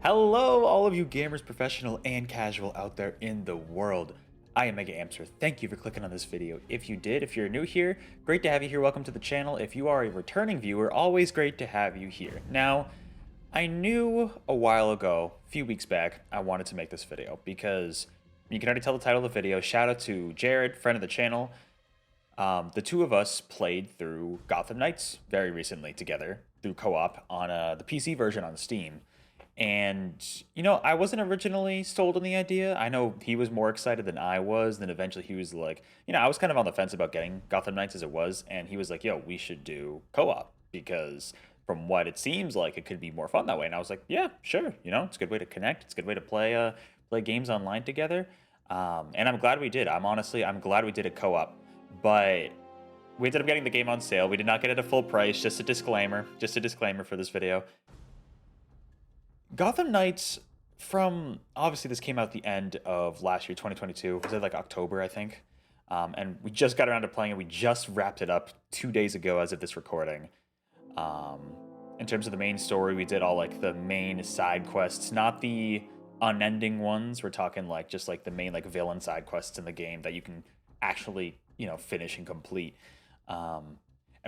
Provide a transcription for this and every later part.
Hello, all of you gamers, professional and casual out there in the world. I am MegaAmpster. Thank you for clicking on this video. If you did, if you're new here, great to have you here. Welcome to the channel. If you are a returning viewer, always great to have you here. Now, I knew a while ago, a few weeks back, I wanted to make this video because you can already tell the title of the video. Shout out to Jared, friend of the channel. The two of us played through Gotham Knights very recently together through co-op on the PC version on Steam. And, I wasn't originally sold on the idea. I know he was more excited than I was. Then eventually he was like, I was kind of on the fence about getting Gotham Knights as it was. And he was like, yo, we should do co-op because from what it seems like, it could be more fun that way. And I was like, yeah, sure. It's a good way to connect. It's a good way to play games online together. And I'm glad we did. I'm glad we did a co-op. But we ended up getting the game on sale. We did not get it at full price. Just a disclaimer for this video. Gotham Knights, obviously this came out at the end of last year, 2022. Was it like October, I think? And we just got around to playing it. We just wrapped it up 2 days ago as of this recording. In terms of the main story, we did all like the main side quests, not the unending ones. We're talking like just like the main like villain side quests in the game that you can actually, finish and complete. And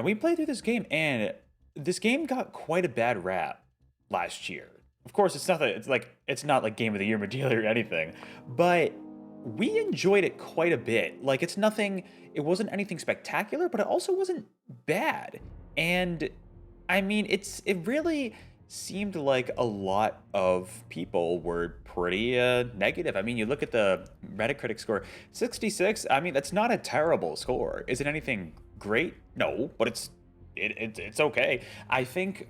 we played through this game, and this game got quite a bad rap last year. Of course, it's not like Game of the Year material or anything, but we enjoyed it quite a bit. Like it wasn't anything spectacular, but it also wasn't bad. And I mean, it really seemed like a lot of people were pretty negative. I mean, you look at the Metacritic score, 66. I mean, that's not a terrible score. Is it anything great? No, but it's okay. I think,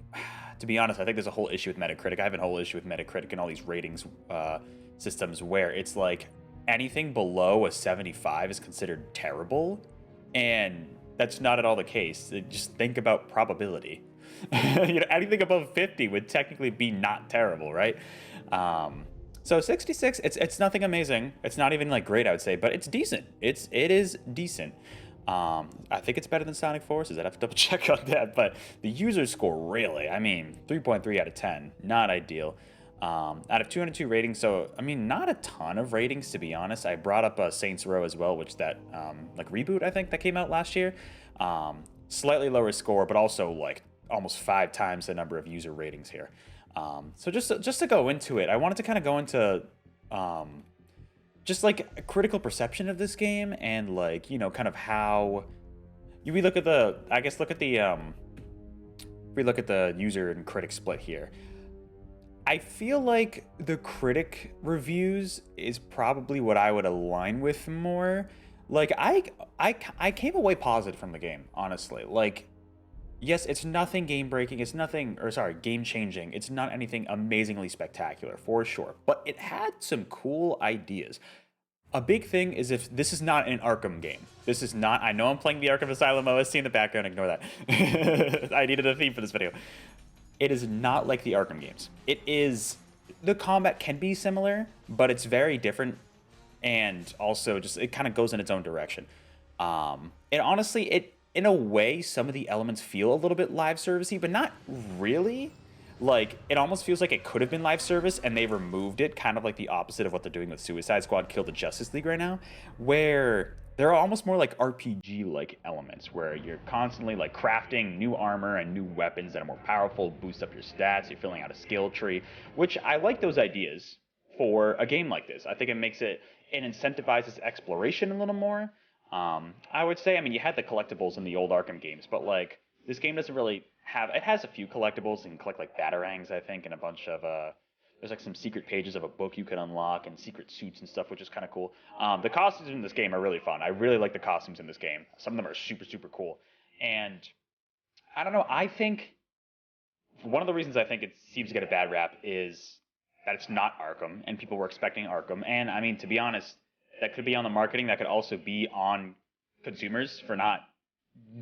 to be honest, I think there's a whole issue with Metacritic. I have a whole issue with Metacritic and all these ratings systems where it's like anything below a 75 is considered terrible, and that's not at all the case. Just think about probability. Anything above 50 would technically be not terrible, right? So 66, it's nothing amazing. It's not even like great, I would say, but it's decent. It is decent. I think it's better than Sonic Forces. I'd have to double check on that, but the user score really, I mean, 3.3 out of 10, not ideal. Out of 202 ratings, so I mean, not a ton of ratings, to be honest. I brought up Saints Row as well, which that like reboot, I think, that came out last year. Slightly lower score, but also like almost 5 times the number of user ratings here. So just to go into it, I wanted to kind of go into just like a critical perception of this game, and like, kind of how we look at the user and critic split here. I feel like the critic reviews is probably what I would align with more. Like I came away positive from the game, honestly. Like, yes, it's nothing game-breaking, game-changing. It's not anything amazingly spectacular, for sure. But it had some cool ideas. A big thing is if this is not an Arkham game. This is not, I know I'm playing the Arkham Asylum OST in the background, ignore that. I needed a theme for this video. It is not like the Arkham games. The combat can be similar, but it's very different, and also just, it kind of goes in its own direction. And honestly, in a way, some of the elements feel a little bit live servicey, but not really. Like, it almost feels like it could have been live service, and they removed it, kind of like the opposite of what they're doing with Suicide Squad Kill the Justice League right now, where there are almost more like RPG-like elements, where you're constantly like crafting new armor and new weapons that are more powerful, boost up your stats, you're filling out a skill tree, which I like those ideas for a game like this. I think it incentivizes exploration a little more. I would say, I mean, you had the collectibles in the old Arkham games, but like, this game doesn't really it has a few collectibles. You can collect like batarangs, I think, and a bunch of, there's like some secret pages of a book you can unlock and secret suits and stuff, which is kind of cool. The costumes in this game are really fun. I really like the costumes in this game. Some of them are super, super cool. And I don't know, I think one of the reasons I think it seems to get a bad rap is that it's not Arkham, and people were expecting Arkham. And I mean, to be honest, that could be on the marketing, that could also be on consumers for not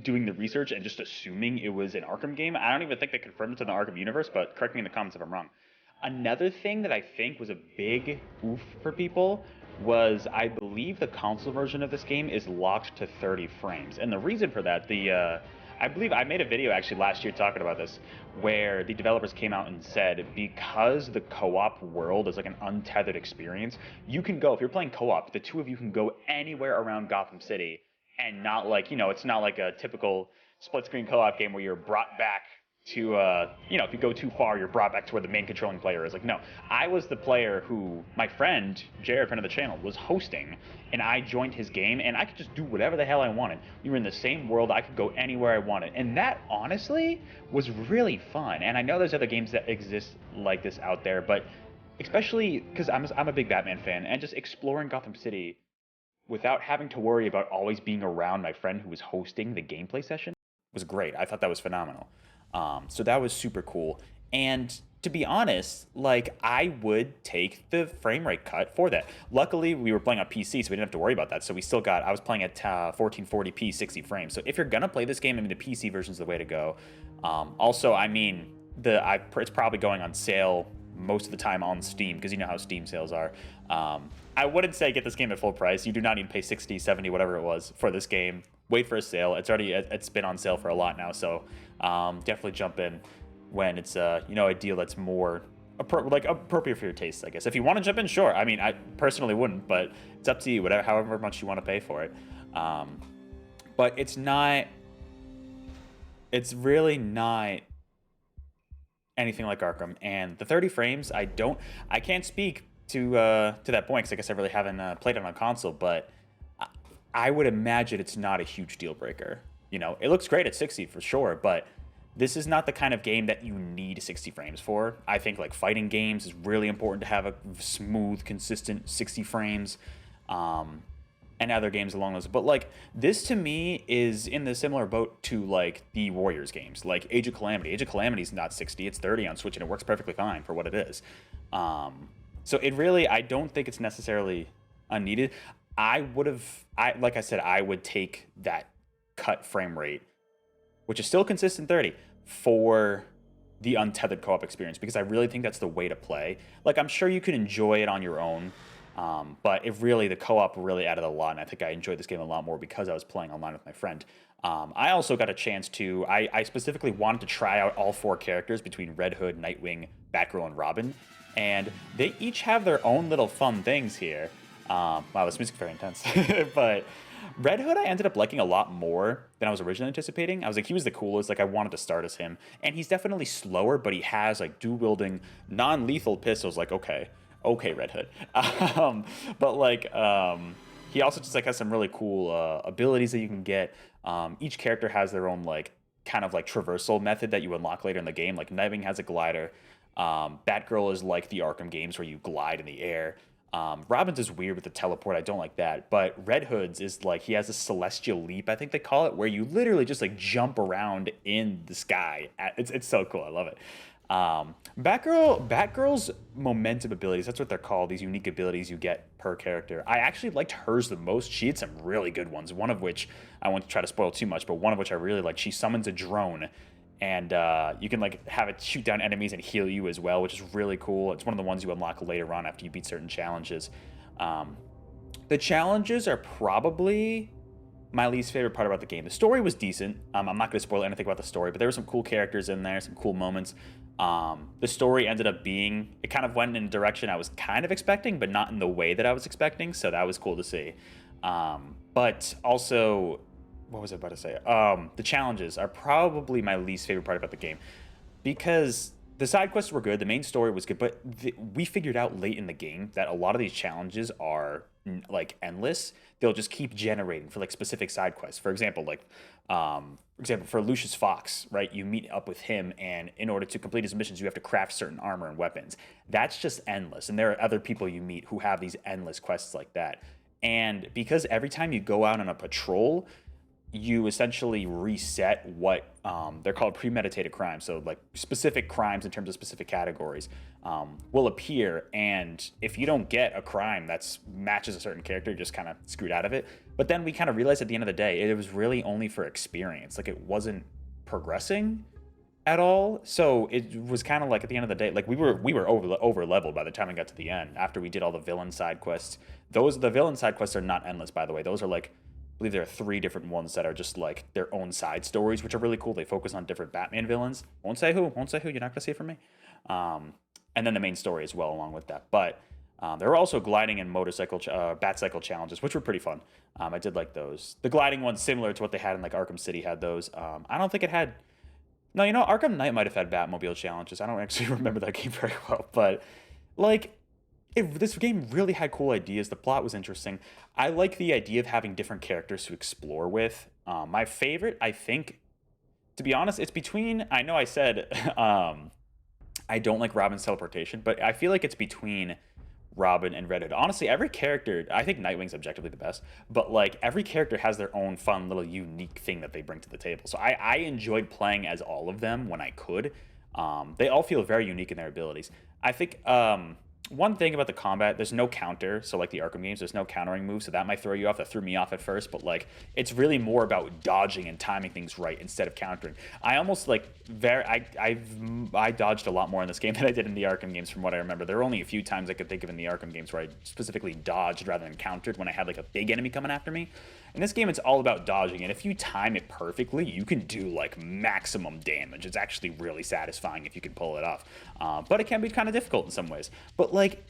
doing the research and just assuming it was an Arkham game. I don't even think they confirmed it in the Arkham universe, but correct me in the comments if I'm wrong. Another thing that I think was a big oof for people was, I believe the console version of this game is locked to 30 frames. And the reason for that, I believe I made a video actually last year talking about this, where the developers came out and said because the co-op world is like an untethered experience, you can go, if you're playing co-op, the two of you can go anywhere around Gotham City, and not like, it's not like a typical split screen co-op game where you're brought back to if you go too far, you're brought back to where the main controlling player is. Like, no, I was the player who my friend Jared, friend of the channel, was hosting, and I joined his game, and I could just do whatever the hell I wanted. We were in the same world, I could go anywhere I wanted, and that honestly was really fun. And I know there's other games that exist like this out there, but especially because I'm a big Batman fan, and just exploring Gotham City without having to worry about always being around my friend who was hosting the gameplay session was great. I thought that was phenomenal. So that was super cool. And to be honest, like, I would take the frame rate cut for that. Luckily, we were playing on PC, so we didn't have to worry about that. So we still got, I was playing at 1440p, 60 frames. So if you're going to play this game, I mean, the PC version is the way to go. Also, I mean, it's probably going on sale most of the time on Steam, because you know how Steam sales are. I wouldn't say get this game at full price. You do not need to pay 60, 70, whatever it was for this game. Wait for a sale. It's been on sale for a lot now, so definitely jump in when it's a deal that's more appropriate for your tastes, I guess. If you want to jump in, sure. I mean, I personally wouldn't, but it's up to you. However much you want to pay for it. But it's not. It's really not anything like Arkham, and the 30 frames. I can't speak to that point, because I guess I really haven't played it on console, but I would imagine it's not a huge deal breaker. It looks great at 60 for sure, but this is not the kind of game that you need 60 frames for. I think like fighting games is really important to have a smooth, consistent 60 frames, and other games along those. But like, this to me is in the similar boat to like the Warriors games, like Age of Calamity. Age of Calamity is not 60, it's 30 on Switch, and it works perfectly fine for what it is. So I don't think it's necessarily unneeded. Like I said, I would take that cut frame rate, which is still consistent 30, for the untethered co-op experience, because I really think that's the way to play. Like, I'm sure you can enjoy it on your own, but the co-op really added a lot, and I think I enjoyed this game a lot more because I was playing online with my friend. I also got a chance to, I specifically wanted to try out all 4 characters between Red Hood, Nightwing, Batgirl, and Robin, and they each have their own little fun things here. Wow, this music's very intense. But Red Hood I ended up liking a lot more than I was originally anticipating. I was like, he was the coolest. Like, I wanted to start as him. And he's definitely slower, but he has like dual-wielding, non-lethal pistols. Like, okay, Red Hood. But like, he also just like has some really cool abilities that you can get. Each character has their own like kind of like traversal method that you unlock later in the game. Like, Nightwing has a glider. Batgirl is like the Arkham games where you glide in the air. Robin's is weird with the teleport. I don't like that. But Red Hood's is like, he has a celestial leap, I think they call it, where you literally just like jump around in the sky. It's so cool. I love it. Batgirl's momentum abilities, that's what they're called, these unique abilities you get per character. I actually liked hers the most. She had some really good ones, one of which I won't try to spoil too much, but one of which I really liked. She summons a drone, and you can like have it shoot down enemies and heal you as well, which is really cool. It's one of the ones you unlock later on after you beat certain challenges. The challenges are probably my least favorite part about the game. The story was decent. I'm not going to spoil anything about the story, but there were some cool characters in there, some cool moments. The story ended up being, it kind of went in a direction I was kind of expecting, but not in the way that I was expecting, so that was cool to see. But also, what was I about to say? The challenges are probably my least favorite part about the game, because the side quests were good, the main story was good, but we figured out late in the game that a lot of these challenges are like endless. They'll just keep generating for like specific side quests. For example, for Lucius Fox, right? You meet up with him, and in order to complete his missions, you have to craft certain armor and weapons. That's just endless. And there are other people you meet who have these endless quests like that. And because every time you go out on a patrol, you essentially reset what they're called premeditated crimes. So like specific crimes in terms of specific categories will appear. And if you don't get a crime that matches a certain character, you're just kind of screwed out of it. But then we kind of realized at the end of the day, it was really only for experience. Like, it wasn't progressing at all. So it was kind of like at the end of the day, like we were over leveled by the time we got to the end after we did all the villain side quests. The villain side quests are not endless, by the way. Those are like believe there are 3 different ones that are just like their own side stories, which are really cool. They focus on different Batman villains. Won't say who. Won't say who. You're not gonna see it from me. And then the main story as well, along with that. But there were also gliding and bat cycle challenges, which were pretty fun. I did like those. The gliding ones, similar to what they had in like Arkham City, had those. I don't think it had. No, Arkham Knight might have had Batmobile challenges. I don't actually remember that game very well, but like this game really had cool ideas. The plot was interesting. I like the idea of having different characters to explore with. My favorite, I think, to be honest, it's between. I know I said I don't like Robin's teleportation, but I feel like it's between Robin and Red Hood. Honestly, every character, I think Nightwing's objectively the best, but like every character has their own fun little unique thing that they bring to the table. So I enjoyed playing as all of them when I could. They all feel very unique in their abilities. I think one thing about the combat, there's no counter. So like the Arkham games, there's no countering moves, so that might throw you off. That threw me off at first, but like it's really more about dodging and timing things right instead of countering. I almost like I dodged a lot more in this game than I did in the Arkham games, from what I remember. There are only a few times I could think of in the Arkham games where I specifically dodged rather than countered when I had like a big enemy coming after me. In this game, it's all about dodging, and if you time it perfectly, you can do like maximum damage. It's actually really satisfying if you can pull it off, but it can be kind of difficult in some ways. But like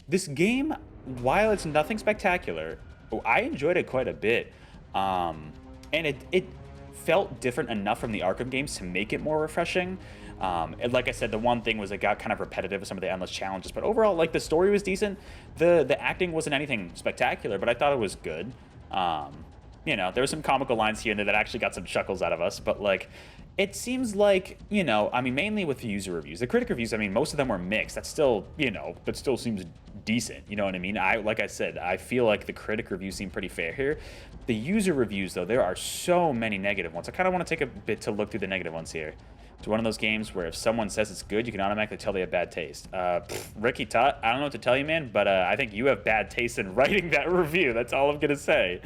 this game, while it's nothing spectacular, I enjoyed it quite a bit, and it felt different enough from the Arkham games to make it more refreshing. And like I said, the one thing was it got kind of repetitive with some of the endless challenges, but overall, like the story was decent. The acting wasn't anything spectacular, but I thought it was good. There were some comical lines here and there that actually got some chuckles out of us, but like it seems like, mainly with the user reviews. The critic reviews, most of them were mixed. That still, that still seems decent. You know what I mean? Like I said, I feel like the critic reviews seem pretty fair here. The user reviews, though, there are so many negative ones. I kind of want to take a bit to look through the negative ones here. It's one of those games where if someone says it's good, you can automatically tell they have bad taste. Ricky Tutt, I don't know what to tell you, man, but I think you have bad taste in writing that review. That's all I'm going to say.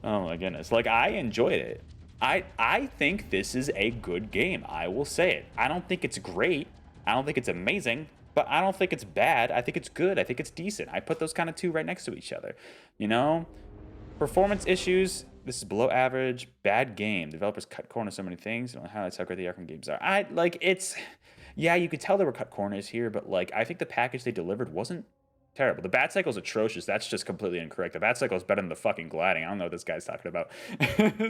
Oh, my goodness. Like, I enjoyed it. I think this is a good game. I will say it. I don't think it's great. I don't think it's amazing, but I don't think it's bad. I think it's good. I think it's decent. I put those kind of two right next to each other. Performance issues. This is below average. Bad game. Developers cut corners so many things. It highlights how great the Arkham games are. Yeah, you could tell there were cut corners here, but like I think the package they delivered wasn't terrible. The bat cycle is atrocious. That's just completely incorrect. The bat cycle is better than the fucking gliding. I don't know what this guy's talking about.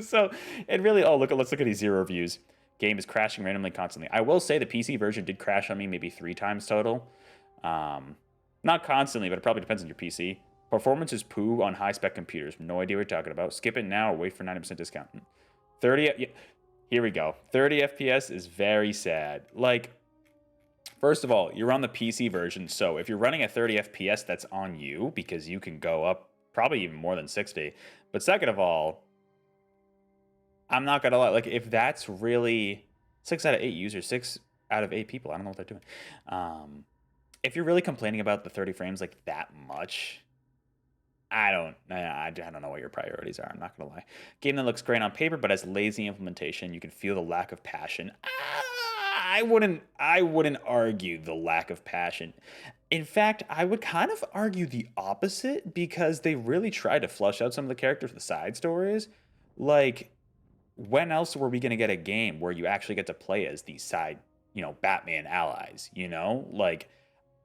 So it really. Let's look at these zero reviews. Game is crashing randomly constantly. I will say the PC version did crash on me maybe 3 times total. Not constantly, but it probably depends on your PC. Performance is poo on high-spec computers. No idea what you're talking about. Skip it now or wait for 90% discount. 30. Here we go. 30 FPS is very sad. Like, first of all, you're on the PC version, so if you're running at 30 FPS, that's on you because you can go up probably even more than 60. But second of all, I'm not gonna lie. Like, if that's really 6 out of 8 users, 6 out of 8 people, I don't know what they're doing. If you're really complaining about the 30 frames like that much, I don't know what your priorities are. I'm not gonna lie. Game that looks great on paper, but has lazy implementation. You can feel the lack of passion. I wouldn't argue the lack of passion. In fact, I would kind of argue the opposite because they really tried to flush out some of the characters, the side stories. Like, when else were we gonna get a game where you actually get to play as these side, Batman allies? Like,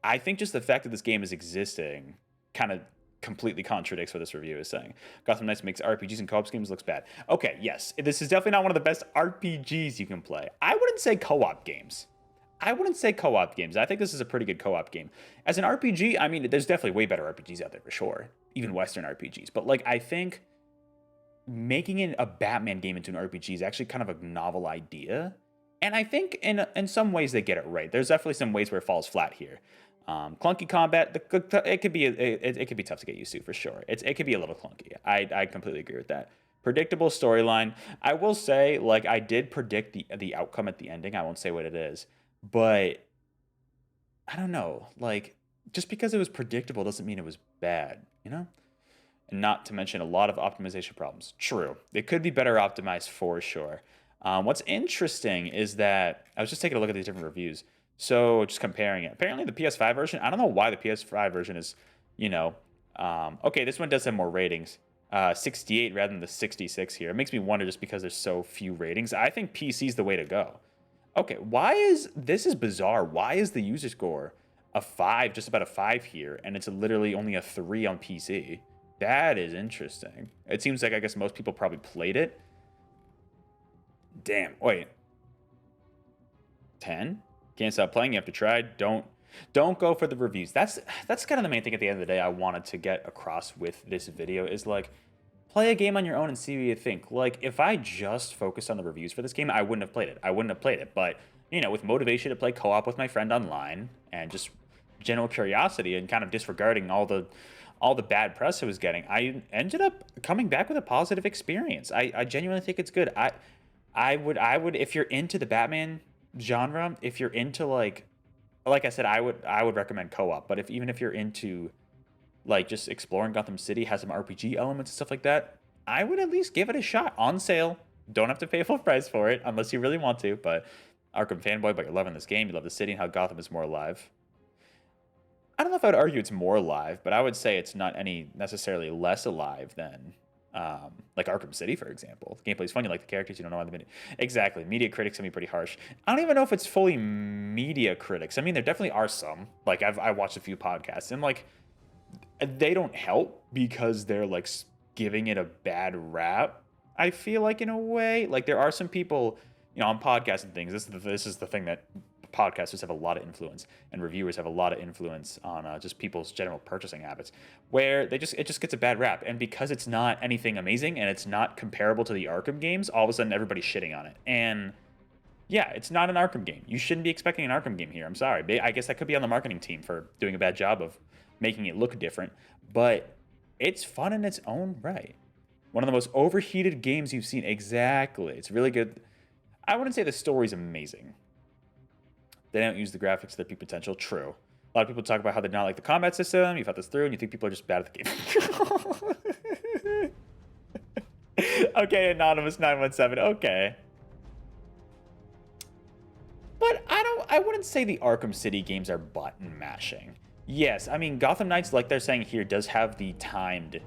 I think just the fact that this game is existing kind of completely contradicts what this review is saying. Gotham Knights makes RPGs and co-op games looks bad. Okay, yes, this is definitely not one of the best RPGs you can play. I wouldn't say co-op games. I think this is a pretty good co-op game. As an RPG, there's definitely way better RPGs out there for sure, even Western RPGs. But like, I think making it a Batman game into an RPG is actually kind of a novel idea. And I think in some ways they get it right. There's definitely some ways where it falls flat here. Clunky combat, it could be tough to get used to for sure. It could be a little clunky. I completely agree with that. Predictable storyline. I will say, like, I did predict the outcome at the ending. I won't say what it is, but I don't know. Like, just because it was predictable doesn't mean it was bad, And not to mention a lot of optimization problems. True, it could be better optimized for sure. What's interesting is that I was just taking a look at these different reviews. So just comparing it. Apparently the PS5 version, I don't know why the PS5 version is, okay, this one does have more ratings. 68 rather than the 66 here. It makes me wonder just because there's so few ratings. I think PC is the way to go. Okay, this is bizarre. Why is the user score a 5, just about a 5 here, and it's literally only a 3 on PC? That is interesting. It seems like I guess most people probably played it. Damn, wait. 10? Can't stop playing, you have to try. Don't go for the reviews. That's kind of the main thing at the end of the day I wanted to get across with this video is like, play a game on your own and see what you think. Like, if I just focused on the reviews for this game, I wouldn't have played it. But, you know, with motivation to play co-op with my friend online and just general curiosity and kind of disregarding all the bad press it was getting, I ended up coming back with a positive experience. I genuinely think it's good. I would if you're into the Batman genre, if you're into like I said, I would recommend co-op. But even if you're into like just exploring Gotham City, has some RPG elements and stuff like that, I would at least give it a shot on sale. Don't have to pay full price for it unless you really want to. But Arkham fanboy, but you're loving this game. You love the city and how Gotham is more alive. I don't know if I would argue it's more alive, but I would say it's not any necessarily less alive than like Arkham City, for example. The gameplay's fun, you like the characters, you don't know why the minute. Exactly. Media critics can be pretty harsh. I don't even know if it's fully media critics. I mean, there definitely are some. Like, I watched a few podcasts, and like, they don't help because they're like giving it a bad rap. I feel like in a way, like there are some people, you know, on podcasts and things. This is the thing that podcasters have a lot of influence, and reviewers have a lot of influence on just people's general purchasing habits, where it just gets a bad rap. And because it's not anything amazing and it's not comparable to the Arkham games, all of a sudden everybody's shitting on it. And yeah, it's not an Arkham game. You shouldn't be expecting an Arkham game here. I'm sorry. I guess that could be on the marketing team for doing a bad job of making it look different, but it's fun in its own right. One of the most overheated games you've seen. Exactly. It's really good. I wouldn't say the story's amazing. They don't use the graphics to their peak potential. True. A lot of people talk about how they don't like the combat system. You thought this through, and you think people are just bad at the game. Okay, Anonymous 917. Okay. But I wouldn't say the Arkham City games are button mashing. Yes, I mean, Gotham Knights, like they're saying here, does have the timed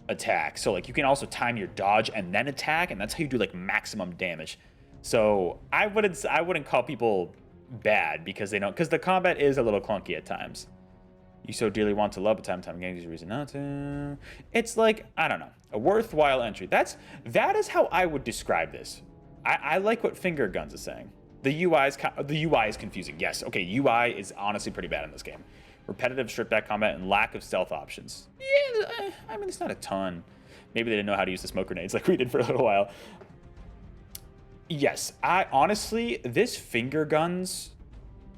attack. So, like, you can also time your dodge and then attack, and that's how you do, like, maximum damage. So, I wouldn't call people bad because they don't, because the combat is a little clunky at times. You so dearly want to love, but time games a reason not to. It's like, I don't know, a worthwhile entry. That is how I would describe this. I like what Finger Guns is saying. The UI is confusing. Yes, okay, UI is honestly pretty bad in this game. Repetitive stripped back combat and lack of stealth options. Yeah, I mean, it's not a ton. Maybe they didn't know how to use the smoke grenades like we did for a little while. Yes, I honestly, this Finger Guns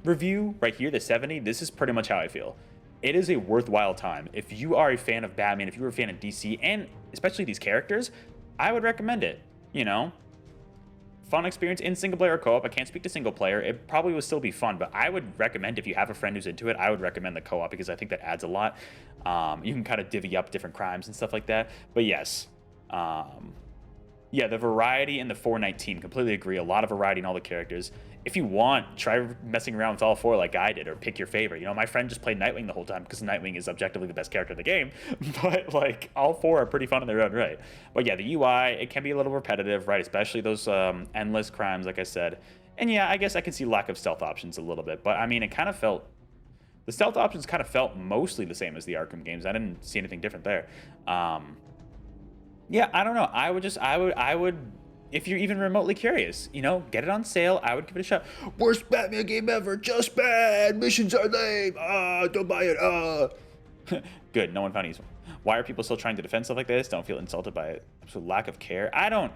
review right here, the 70, this is pretty much how I feel. It is a worthwhile time. If you are a fan of Batman, if you were a fan of DC, and especially these characters, I would recommend it. You know, fun experience in single player or co-op. I can't speak to single player. It probably will still be fun, but I would recommend, if you have a friend who's into it, I would recommend the co-op because I think that adds a lot. You can kind of divvy up different crimes and stuff like that. But yes, yeah, the variety in the 4-night team, completely agree. A lot of variety in all the characters. If you want, try messing around with all 4 like I did, or pick your favorite. You know, my friend just played Nightwing the whole time because Nightwing is objectively the best character in the game. But, like, all 4 are pretty fun in their own right. But yeah, the UI, it can be a little repetitive, right? Especially those endless crimes, like I said. And yeah, I guess I can see lack of stealth options a little bit. But, I mean, it kind of felt... The stealth options kind of felt mostly the same as the Arkham games. I didn't see anything different there. Yeah, I don't know. I would, if you're even remotely curious, you know, get it on sale. I would give it a shot. Worst Batman game ever, just bad. Missions are lame. Don't buy it. Good, no one found easy. Why are people still trying to defend stuff like this? Don't feel insulted by it. Absolute lack of care. I don't.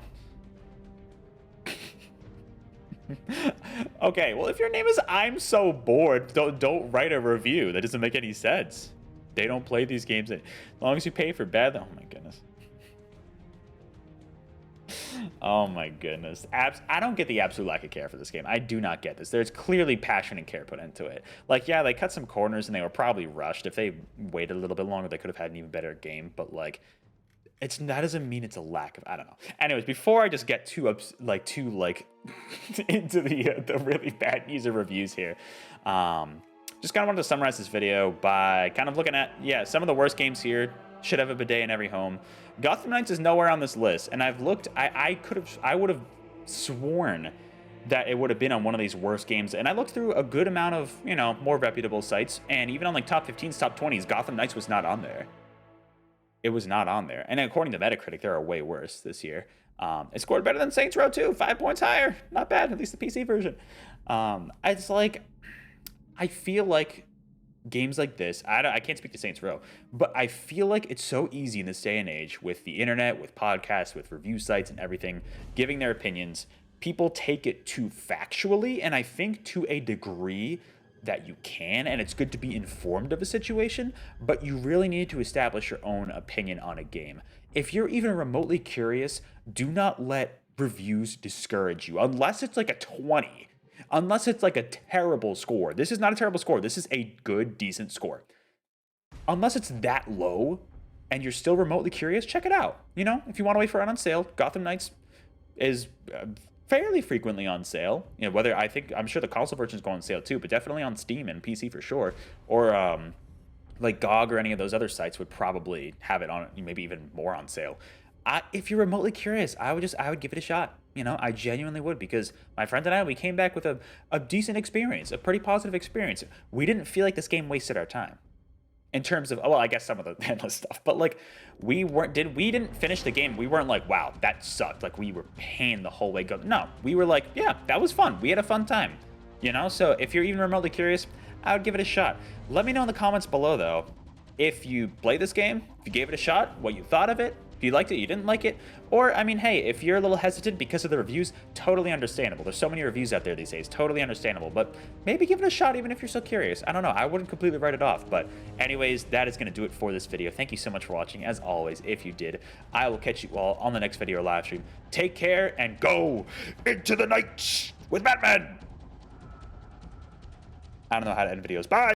Okay, well, if your name is I'm so bored, don't write a review. That doesn't make any sense. They don't play these games as long as you pay for bad. Oh my goodness. Oh my goodness. I don't get the absolute lack of care for this game. I do not get this. There's clearly passion and care put into it. Like, yeah, they cut some corners and they were probably rushed. If they waited a little bit longer, they could have had an even better game. But, like, that doesn't mean it's a lack of, I don't know. Anyways, before I just get too into the really bad user reviews here, just kind of wanted to summarize this video by kind of looking at, yeah, some of the worst games here. should have a bidet in every home. Gotham Knights is nowhere on this list, and I've looked. I would have sworn that it would have been on one of these worst games, and I looked through a good amount of, you know, more reputable sites, and even on like top 15s, top 20s, Gotham Knights was not on there. It was not on there, and according to Metacritic, there are way worse this year. It scored better than Saints Row 2, 5 points higher. Not bad, at least the PC version. It's like, I feel like games like this, I can't speak to Saints Row, but I feel like it's so easy in this day and age with the internet, with podcasts, with review sites and everything, giving their opinions. People take it too factually, and I think to a degree that you can, and it's good to be informed of a situation, but you really need to establish your own opinion on a game. If you're even remotely curious, do not let reviews discourage you, unless it's like a 20. Unless it's like a terrible score. This is not a terrible score. This is a good, decent score. Unless it's that low and you're still remotely curious, check it out. You know, if you want to wait for it on sale, Gotham Knights is fairly frequently on sale. You know, I'm sure the console version is going on sale too, but definitely on Steam and PC for sure. Or like GOG or any of those other sites would probably have it on, maybe even more on sale. If you're remotely curious, I would give it a shot. You know, I genuinely would, because my friend and I, we came back with a decent experience, a pretty positive experience. We didn't feel like this game wasted our time. In terms of, well, I guess some of the endless stuff, but like we didn't finish the game. We weren't like, wow, that sucked. Like we were paying the whole way. No, we were like, yeah, that was fun. We had a fun time. You know, so if you're even remotely curious, I would give it a shot. Let me know in the comments below though, if you played this game, if you gave it a shot, what you thought of it. If you liked it, you didn't like it, or I mean, hey, if you're a little hesitant because of the reviews, totally understandable. There's so many reviews out there these days, totally understandable, but maybe give it a shot even if you're still curious. I don't know, I wouldn't completely write it off, but anyways, that is going to do it for this video. Thank you so much for watching. As always, if you did, I will catch you all on the next video or live stream. Take care and go into the night with Batman! I don't know how to end videos. Bye!